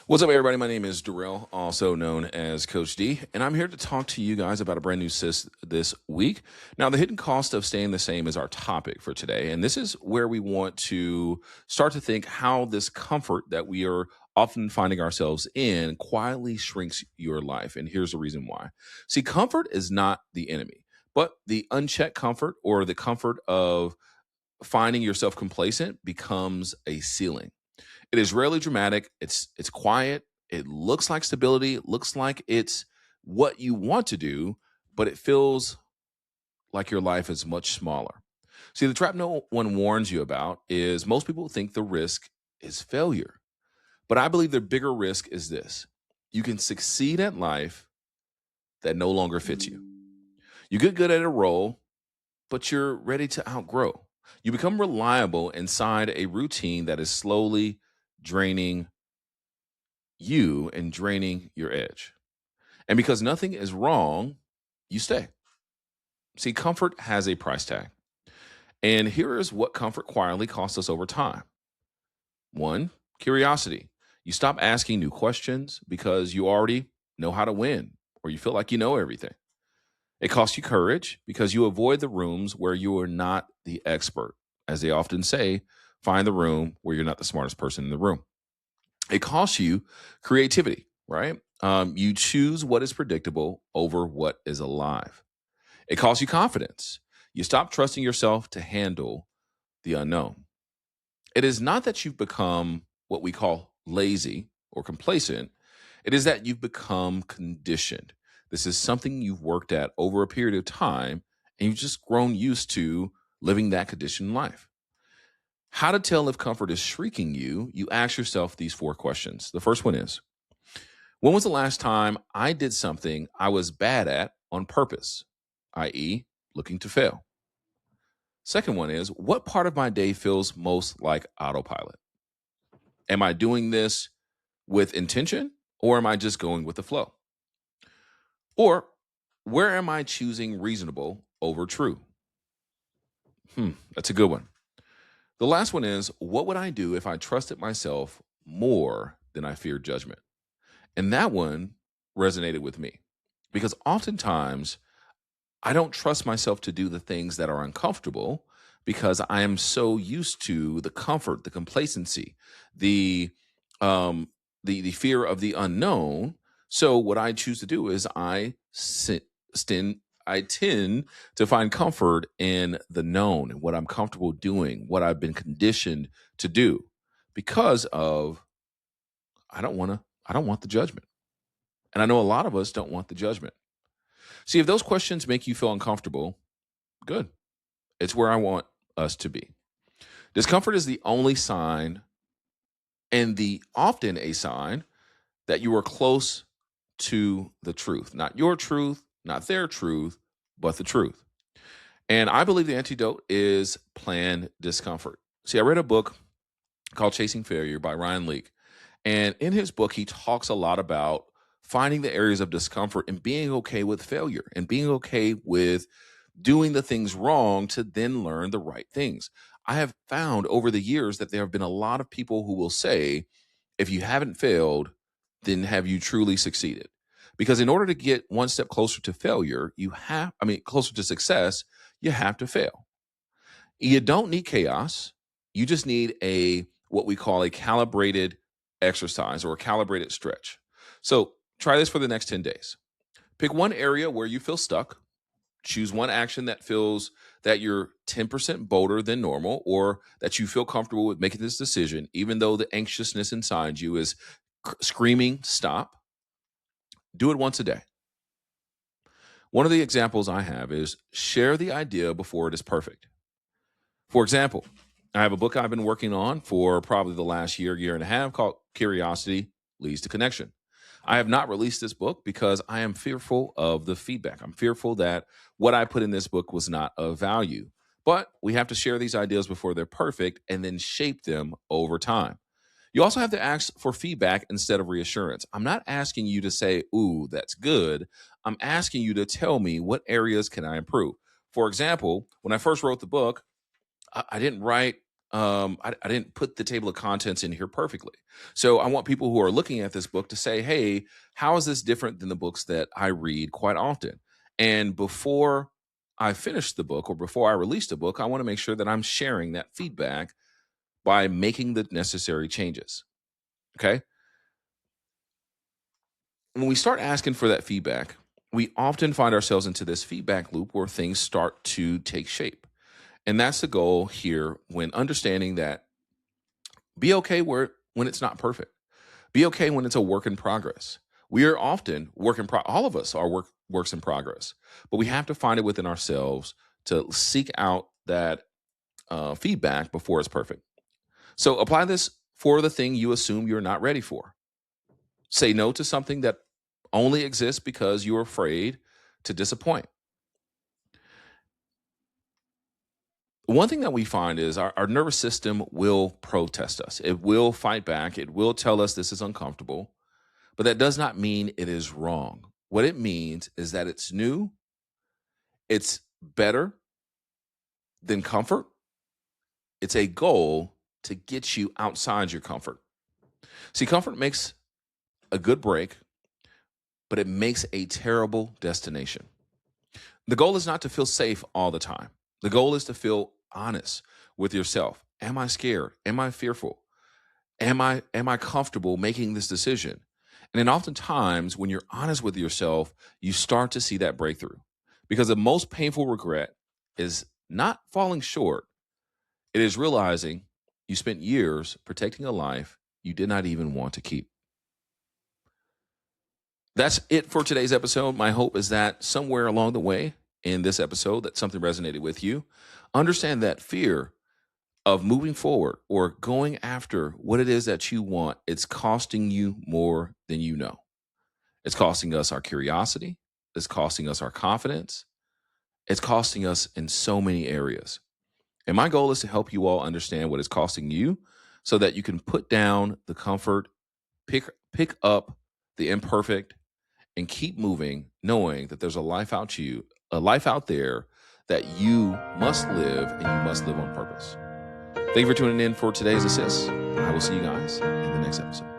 What's up, everybody? My name is Darrell, also known as Coach D, and I'm here to talk to you guys about a brand new SIS this week. Now, the hidden cost of staying the same is our topic for today, and this is where we want to start to think how this comfort that we are often finding ourselves in quietly shrinks your life. And here's the reason why. See, comfort is not the enemy, but the unchecked comfort or the comfort of finding yourself complacent becomes a ceiling. It is rarely dramatic. It's quiet. It looks like stability. It looks like it's what you want to do, but it feels like your life is much smaller. See, the trap no one warns you about is most people think the risk is failure. But I believe the bigger risk is this. You can succeed at life that no longer fits you. You get good at a role, but you're ready to outgrow. You become reliable inside a routine that is slowly draining you and draining your edge. And because nothing is wrong, you stay. See, comfort has a price tag. And here is what comfort quietly costs us over time. One, curiosity. You stop asking new questions because you already know how to win or you feel like you know everything. It costs you courage because you avoid the rooms where you are not the expert. As they often say, find the room where you're not the smartest person in the room. It costs you creativity, right? You choose what is predictable over what is alive. It costs you confidence. You stop trusting yourself to handle the unknown. It is not that you've become what we call lazy or complacent. It is that you've become conditioned. This is something you've worked at over a period of time, and you've just grown used to living that conditioned life. How to tell if comfort is shrinking you? You ask yourself these four questions. The first one is, when was the last time I did something I was bad at on purpose, i.e., looking to fail? Second one is, what part of my day feels most like autopilot? Am I doing this with intention or am I just going with the flow? Or where am I choosing reasonable over true? That's a good one. The last one is, what would I do if I trusted myself more than I feared judgment? And that one resonated with me because oftentimes I don't trust myself to do the things that are uncomfortable because I am so used to the comfort, the complacency, the the fear of the unknown. So what I choose to do is I tend to find comfort in the known, what I'm comfortable doing, what I've been conditioned to do, because of I don't want the judgment, and I know a lot of us don't want the judgment. See, if those questions make you feel uncomfortable, good. It's where I want us to be. Discomfort is the only sign and the often a sign that you are close to the truth. Not your truth, not their truth, but the truth. And I believe the antidote is planned discomfort. See, I read a book called Chasing Failure by Ryan Leake. And in his book, he talks a lot about finding the areas of discomfort and being okay with failure and being okay with doing the things wrong to then learn the right things. I have found over the years that there have been a lot of people who will say, if you haven't failed, then have you truly succeeded? Because in order to get one step closer to failure, closer to success, you have to fail. You don't need chaos. You just need what we call a calibrated exercise or a calibrated stretch. So try this for the next 10 days. Pick one area where you feel stuck. Choose one action that feels that you're 10% bolder than normal or that you feel comfortable with making this decision, even though the anxiousness inside you is screaming, stop. Do it once a day. One of the examples I have is share the idea before it is perfect. For example, I have a book I've been working on for probably the last year and a half called Curiosity Leads to Connection. I have not released this book because I am fearful of the feedback. I'm fearful that what I put in this book was not of value. But we have to share these ideas before they're perfect and then shape them over time. You also have to ask for feedback instead of reassurance. I'm not asking you to say, ooh, that's good. I'm asking you to tell me what areas can I improve. For example, when I first wrote the book, I didn't write I didn't put the table of contents in here perfectly. So I want people who are looking at this book to say, hey, how is this different than the books that I read quite often? And before I finish the book or before I release the book, I want to make sure that I'm sharing that feedback by making the necessary changes. Okay. When we start asking for that feedback, we often find ourselves into this feedback loop where things start to take shape. And that's the goal here when understanding that be okay when it's not perfect. Be okay when it's a work in progress. We are often all of us are works in progress, but we have to find it within ourselves to seek out that feedback before it's perfect. So apply this for the thing you assume you're not ready for. Say no to something that only exists because you're afraid to disappoint. One thing that we find is our nervous system will protest us. It will fight back. It will tell us this is uncomfortable, but that does not mean it is wrong. What it means is that it's new, it's better than comfort. It's a goal to get you outside your comfort. See, comfort makes a good break, but it makes a terrible destination. The goal is not to feel safe all the time. The goal is to feel honest with yourself. Am I scared? Am I fearful? Am I comfortable making this decision? And then oftentimes when you're honest with yourself, you start to see that breakthrough. Because the most painful regret is not falling short. It is realizing you spent years protecting a life you did not even want to keep. That's it for today's episode. My hope is that somewhere along the way in this episode that something resonated with you. Understand that fear of moving forward or going after what it is that you want, it's costing you more than you know. It's costing us our curiosity. It's costing us our confidence. It's costing us in so many areas. And my goal is to help you all understand what it's costing you so that you can put down the comfort, pick up the imperfect, and keep moving, knowing that there's a life out there that you must live and you must live on purpose. Thank you for tuning in for today's assist. I will see you guys in the next episode.